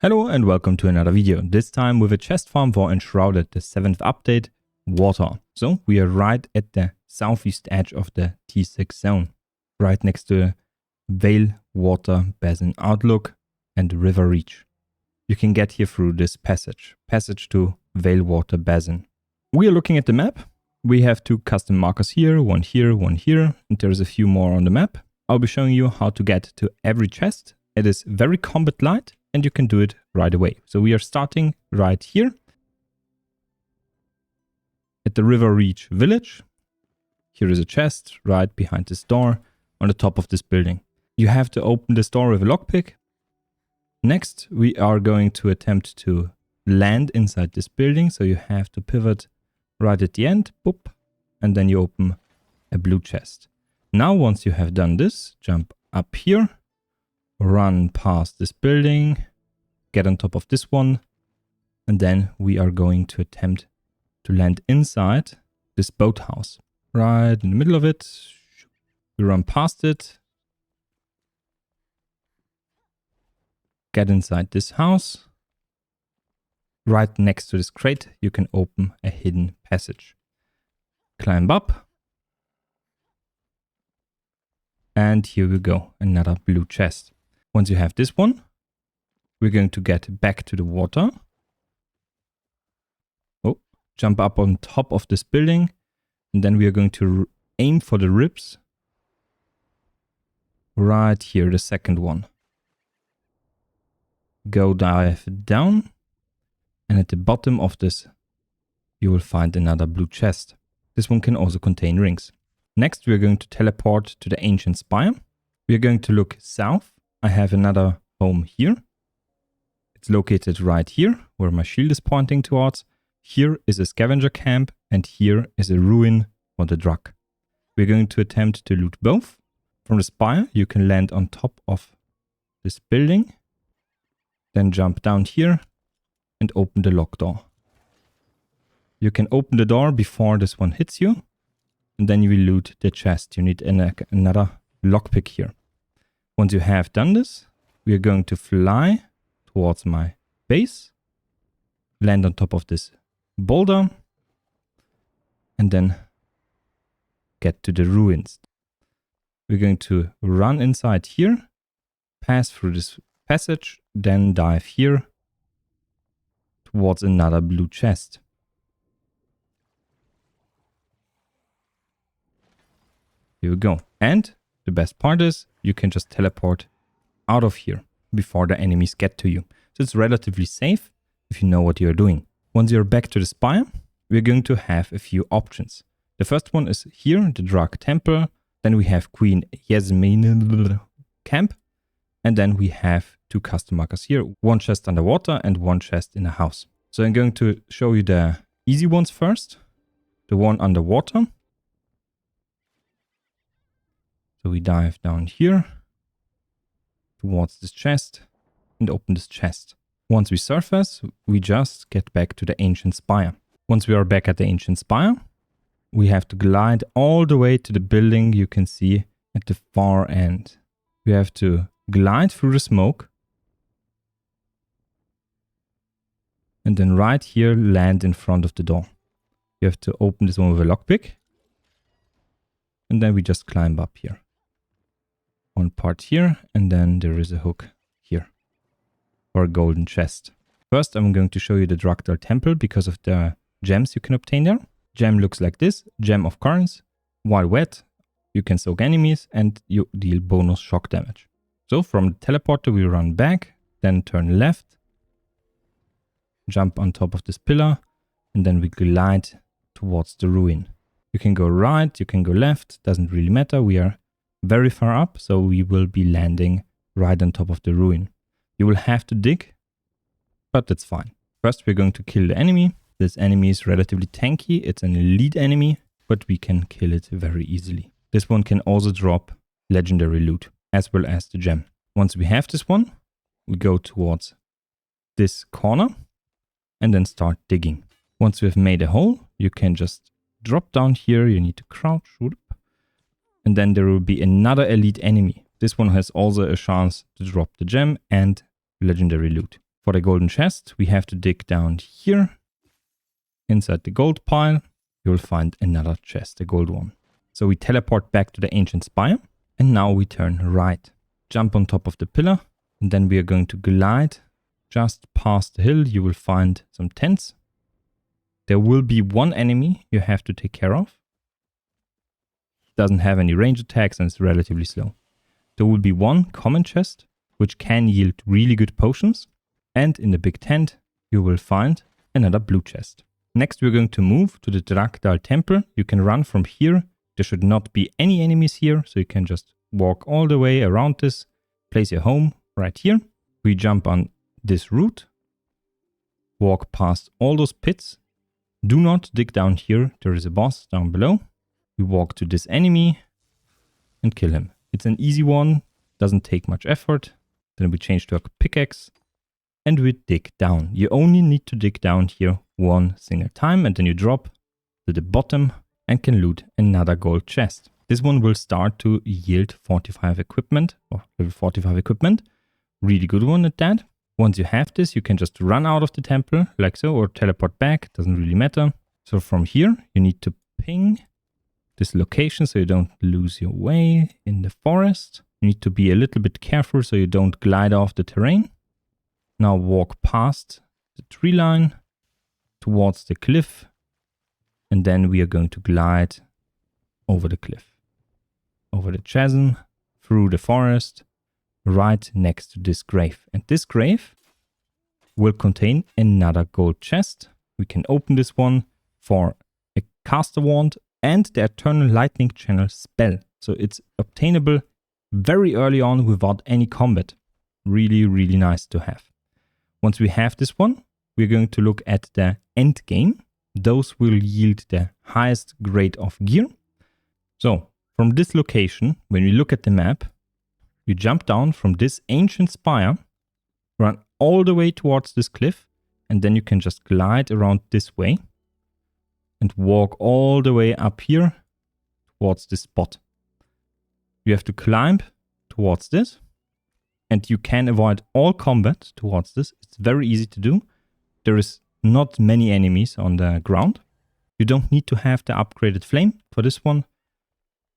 Hello and welcome to another video, this time with a chest farm for Enshrouded, the 7th update, water. So we are right at the southeast edge of the T6 zone, right next to the Vale Water Basin Outlook and River Reach. You can get here through this passage to Vale Water Basin. We are looking at the map. We have two custom markers here, one here, and there's a few more on the map. I'll be showing you how to get to every chest. It is very combat light, and you can do it right away. So we are starting right here at the River Reach village. Here is a chest right behind this door on the top of this building. You have to open this door with a lockpick. Next, we are going to attempt to land inside this building. So you have to pivot right at the end, boop, and then you open a blue chest. Now, once you have done this, jump up here, run past this building, get on top of this one, and then we are going to attempt to land inside this boathouse. Right in the middle of it, we run past it, get inside this house. Right next to this crate, you can open a hidden passage. Climb up. And here we go, another blue chest. Once you have this one, we're going to get back to the water. Oh, jump up on top of this building. And then we are going to aim for the ribs. Right here, the second one. Go dive down. And at the bottom of this, you will find another blue chest. This one can also contain rings. Next, we are going to teleport to the ancient spire. We are going to look south. I have another home here. It's located right here, where my shield is pointing towards. Here is a scavenger camp, and here is a ruin for the drug. We're going to attempt to loot both. From the spire, you can land on top of this building. Then jump down here and open the lock door. You can open the door before this one hits you. And then you will loot the chest. You need another lockpick here. Once you have done this, we are going to fly towards my base, land on top of this boulder, and then get to the ruins. We're going to run inside here, pass through this passage, then dive here towards another blue chest. Here we go. And the best part is you can just teleport out of here before the enemies get to you. So it's relatively safe if you know what you're doing. Once you're back to the spire, we're going to have a few options. The first one is here, the Drug Temple. Then we have Queen Yasmin Camp. And then we have two custom markers here. One chest underwater and one chest in a house. So I'm going to show you the easy ones first. The one underwater. So we dive down here towards this chest and open this chest. Once we surface, we just get back to the ancient spire. Once we are back at the ancient spire, we have to glide all the way to the building you can see at the far end. We have to glide through the smoke and then right here land in front of the door. You have to open this one with a lockpick and then we just climb up here. One part here, and then there is a hook here for a golden chest. First, I'm going to show you the Drak'Dal temple because of the gems you can obtain there. Gem looks like this, gem of currents. While wet, you can soak enemies and you deal bonus shock damage. So from the teleporter, we run back, then turn left, jump on top of this pillar, and then we glide towards the ruin. You can go right, you can go left, doesn't really matter. We are very far up, so we will be landing right on top of the ruin. You will have to dig, but that's fine. First, we're going to kill the enemy. This enemy is relatively tanky. It's an elite enemy, but we can kill it very easily. This one can also drop legendary loot, as well as the gem. Once we have this one, we go towards this corner and then start digging. Once we have made a hole, you can just drop down here. You need to crouch, and then there will be another elite enemy. This one has also a chance to drop the gem and legendary loot. For the golden chest, we have to dig down here. Inside the gold pile, you'll find another chest, a gold one. So we teleport back to the ancient spire. And now we turn right. Jump on top of the pillar. And then we are going to glide just past the hill. You will find some tents. There will be one enemy you have to take care of. Doesn't have any range attacks and it's relatively slow. There will be one common chest, which can yield really good potions. And in the big tent, you will find another blue chest. Next, we're going to move to the Drak'Dal temple. You can run from here. There should not be any enemies here, so you can just walk all the way around this. Place your home right here. We jump on this route. Walk past all those pits. Do not dig down here. There is a boss down below. We walk to this enemy and kill him. It's an easy one. Doesn't take much effort. Then we change to a pickaxe. And we dig down. You only need to dig down here one single time and then you drop to the bottom and can loot another gold chest. This one will start to yield 45 equipment or level 45 equipment. Really good one at that. Once you have this, you can just run out of the temple like so or teleport back. Doesn't really matter. So from here, you need to ping this location so you don't lose your way in the forest. You need to be a little bit careful so you don't glide off the terrain. Now walk past the tree line towards the cliff and then we are going to glide over the cliff, over the chasm, through the forest, right next to this grave. And this grave will contain another gold chest. We can open this one for a caster wand and the Eternal Lightning Channel spell. So it's obtainable very early on without any combat. Really, really nice to have. Once we have this one, we're going to look at the end game. Those will yield the highest grade of gear. So from this location, when we look at the map, you jump down from this ancient spire, run all the way towards this cliff, and then you can just glide around this way and walk all the way up here towards this spot. You have to climb towards this. And you can avoid all combat towards this. It's very easy to do. There is not many enemies on the ground. You don't need to have the upgraded flame for this one.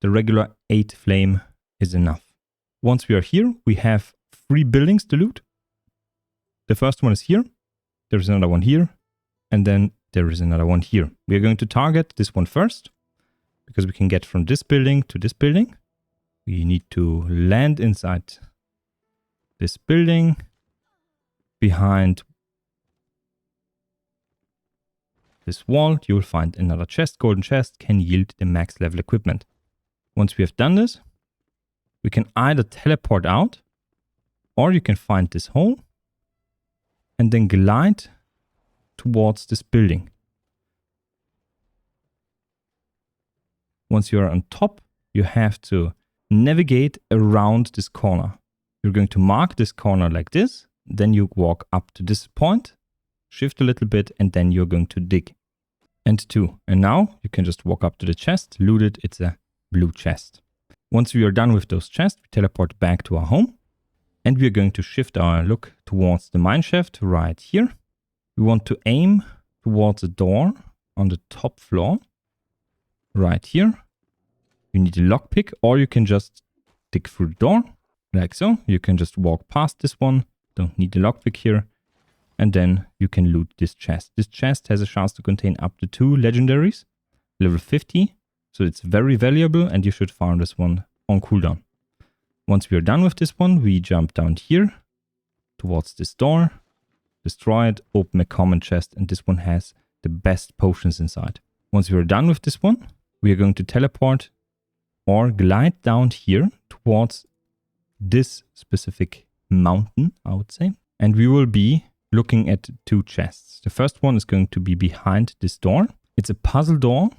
The regular 8 flame is enough. Once we are here, we have 3 buildings to loot. The first one is here. There is another one here. And then there is another one here. We are going to target this one first because we can get from this building to this building. We need to land inside this building. Behind this wall, you will find another chest. Golden chest can yield the max level equipment. Once we have done this, we can either teleport out or you can find this hole and then glide towards this building. Once you are on top, you have to navigate around this corner. You're going to mark this corner like this. Then you walk up to this point, shift a little bit, and then you're going to dig. And 2. And now you can just walk up to the chest, loot it. It's a blue chest. Once we are done with those chests, we teleport back to our home. And we are going to shift our look towards the mineshaft right here. We want to aim towards a door on the top floor right here. You need a lockpick, or you can just dig through the door like so. You can just walk past this one. Don't need the lockpick here. And then you can loot this chest. This chest has a chance to contain up to 2 legendaries, level 50. So it's very valuable and you should farm this one on cooldown. Once we are done with this one, we jump down here towards this door, destroy it, open a common chest, and this one has the best potions inside. Once we are done with this one, we are going to teleport or glide down here towards this specific mountain, I would say. And we will be looking at 2 chests. The first one is going to be behind this door. It's a puzzle door.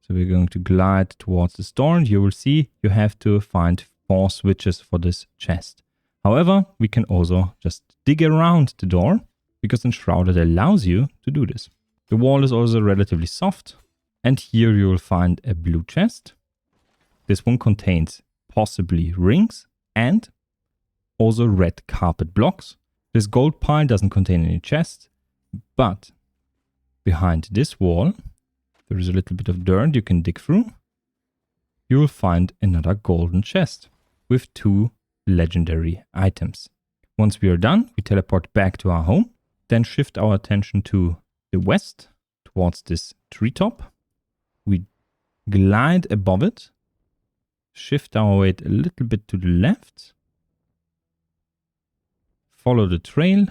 So we're going to glide towards this door and you will see you have to find 4 switches for this chest. However, we can also just dig around the door because Enshrouded allows you to do this. The wall is also relatively soft. And here you will find a blue chest. This one contains possibly rings and also red carpet blocks. This gold pile doesn't contain any chests, but behind this wall, there is a little bit of dirt you can dig through. You will find another golden chest with 2 legendary items. Once we are done, we teleport back to our home, then shift our attention to the west, towards this treetop. We glide above it, shift our weight a little bit to the left, follow the trail,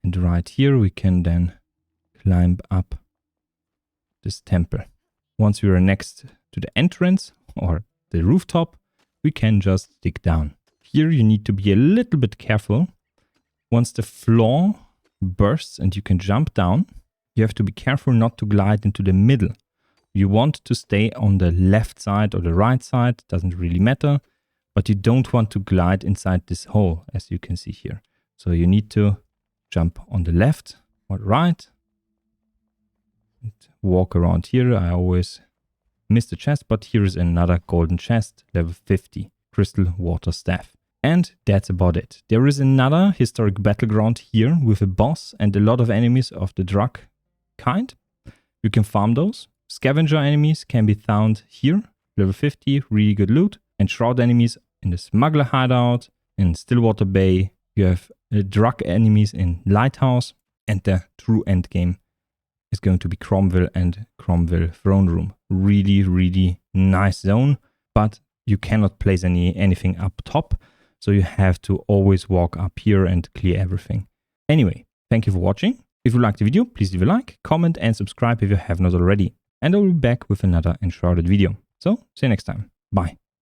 and right here we can then climb up this temple. Once we are next to the entrance or the rooftop, we can just dig down. Here you need to be a little bit careful. Once the floor bursts and you can jump down, you have to be careful not to glide into the middle. You want to stay on the left side or the right side, doesn't really matter, but you don't want to glide inside this hole, as you can see here. So you need to jump on the left or right and walk around here. I always miss the chest, but here is another golden chest, level 50, crystal water staff. And that's about it. There is another historic battleground here with a boss and a lot of enemies of the Drak'Dal kind. You can farm those. Scavenger enemies can be found here, level 50, really good loot. Enshrouded enemies in the smuggler hideout, in Stillwater Bay. You have Drak'Dal enemies in Lighthouse, and the true endgame is going to be Cromwell and Cromwell Throne Room. Really, really nice zone, but you cannot place anything up top, so you have to always walk up here and clear everything. Anyway, thank you for watching. If you liked the video, please leave a like, comment and subscribe if you have not already. And I will be back with another Enshrouded video. So, see you next time. Bye.